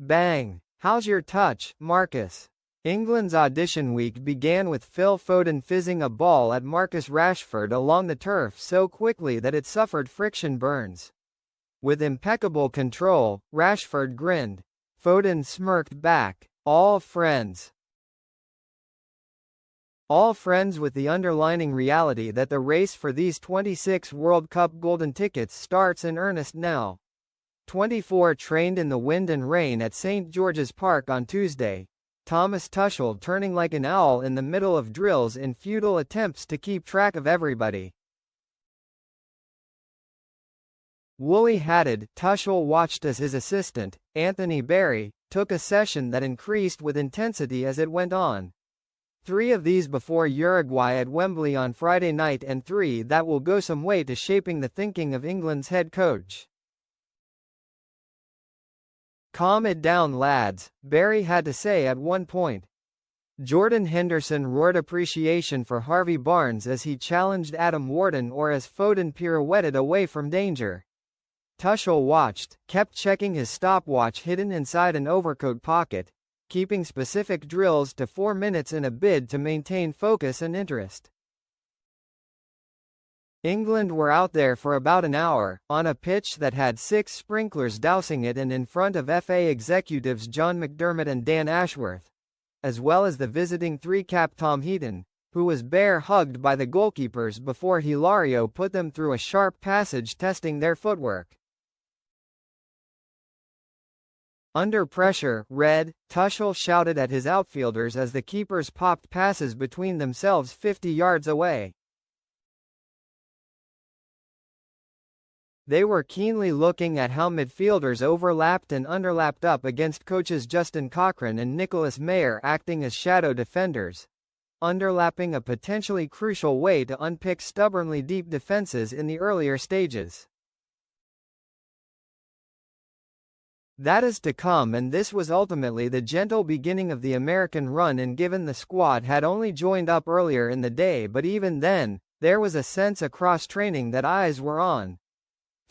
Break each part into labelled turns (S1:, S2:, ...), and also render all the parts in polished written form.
S1: Bang! How's your touch, Marcus? England's audition week began with Phil Foden fizzing a ball at Marcus Rashford along the turf so quickly that it suffered friction burns. With impeccable control, Rashford grinned. Foden smirked back. All friends. All friends, with the underlining reality that the race for these 26 World Cup golden tickets starts in earnest now. 24 trained in the wind and rain at St. George's Park on Tuesday. Thomas Tuchel turning like an owl in the middle of drills in futile attempts to keep track of everybody. Woolly-hatted, Tuchel watched as his assistant, Anthony Barry, took a session that increased with intensity as it went on. 3 of these before Uruguay at Wembley on Friday night, and 3 that will go some way to shaping the thinking of England's head coach. "Calm it down, lads," Barry had to say at one point. Jordan Henderson roared appreciation for Harvey Barnes as he challenged Adam Wharton or as Foden pirouetted away from danger. Tuchel watched, kept checking his stopwatch hidden inside an overcoat pocket, keeping specific drills to 4 minutes in a bid to maintain focus and interest. England were out there for about an hour, on a pitch that had 6 sprinklers dousing it and in front of FA executives John McDermott and Dan Ashworth, as well as the visiting 3-cap Tom Heaton, who was bear-hugged by the goalkeepers before Hilario put them through a sharp passage testing their footwork. Under pressure, Red, Tuchel shouted at his outfielders as the keepers popped passes between themselves 50 yards away. They were keenly looking at how midfielders overlapped and underlapped up against coaches Justin Cochrane and Nicholas Mayer acting as shadow defenders, underlapping a potentially crucial way to unpick stubbornly deep defenses in the earlier stages. That is to come, and this was ultimately the gentle beginning of the American run, and given the squad had only joined up earlier in the day, but even then, there was a sense across training that eyes were on.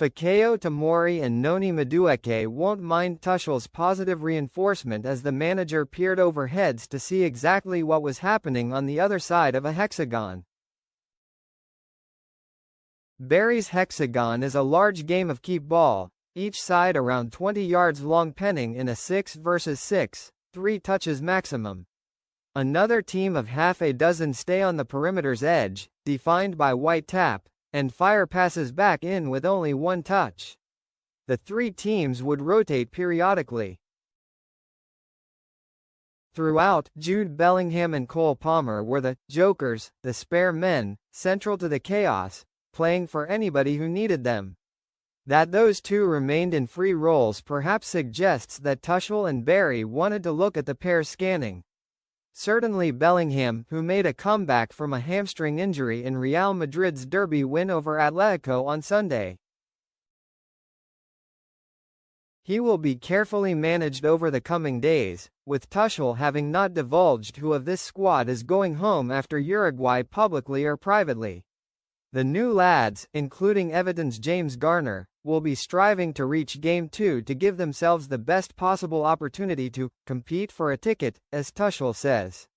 S1: Fikayo Tomori and Noni Madueke won't mind Tuchel's positive reinforcement as the manager peered over heads to see exactly what was happening on the other side of a hexagon. Barry's hexagon is a large game of keep ball, each side around 20 yards long, penning in a 6 versus 6, 3 touches maximum. Another team of half a dozen stay on the perimeter's edge, defined by white tap, and fire passes back in with only 1 touch. The 3 teams would rotate periodically. Throughout, Jude Bellingham and Cole Palmer were the jokers, the spare men, central to the chaos, playing for anybody who needed them. That those 2 remained in free roles perhaps suggests that Tuchel and Barry wanted to look at the pair scanning. Certainly Bellingham, who made a comeback from a hamstring injury in Real Madrid's derby win over Atletico on Sunday. He will be carefully managed over the coming days, with Tuchel having not divulged who of this squad is going home after Uruguay publicly or privately. The new lads, including Everton's James Garner, will be striving to reach Game 2 to give themselves the best possible opportunity to compete for a ticket, as Tuchel says.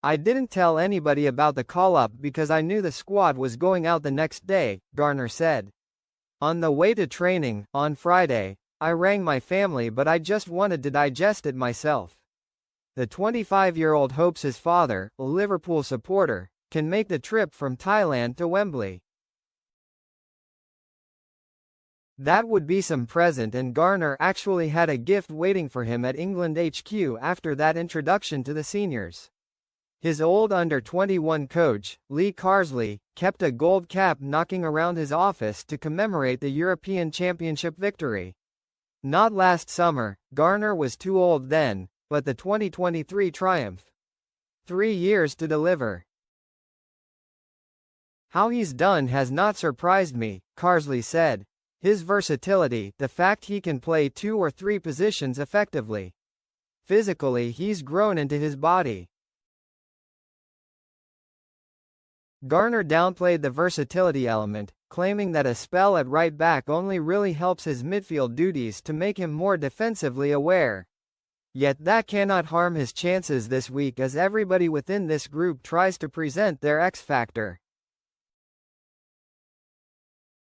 S1: "I didn't tell anybody about the call-up because I knew the squad was going out the next day," Garner said. "On the way to training, on Friday, I rang my family, but I just wanted to digest it myself." The 25-year-old hopes his father, a Liverpool supporter, can make the trip from Thailand to Wembley. That would be some present, and Garner actually had a gift waiting for him at England HQ after that introduction to the seniors. His old under-21 coach, Lee Carsley, kept a gold cap knocking around his office to commemorate the European Championship victory. Not last summer, Garner was too old then, but the 2023 triumph. 3 years to deliver. "How he's done has not surprised me," Carsley said. "His versatility, the fact he can play 2 or 3 positions effectively. Physically, he's grown into his body." Garner downplayed the versatility element, claiming that a spell at right back only really helps his midfield duties to make him more defensively aware. Yet that cannot harm his chances this week as everybody within this group tries to present their X factor.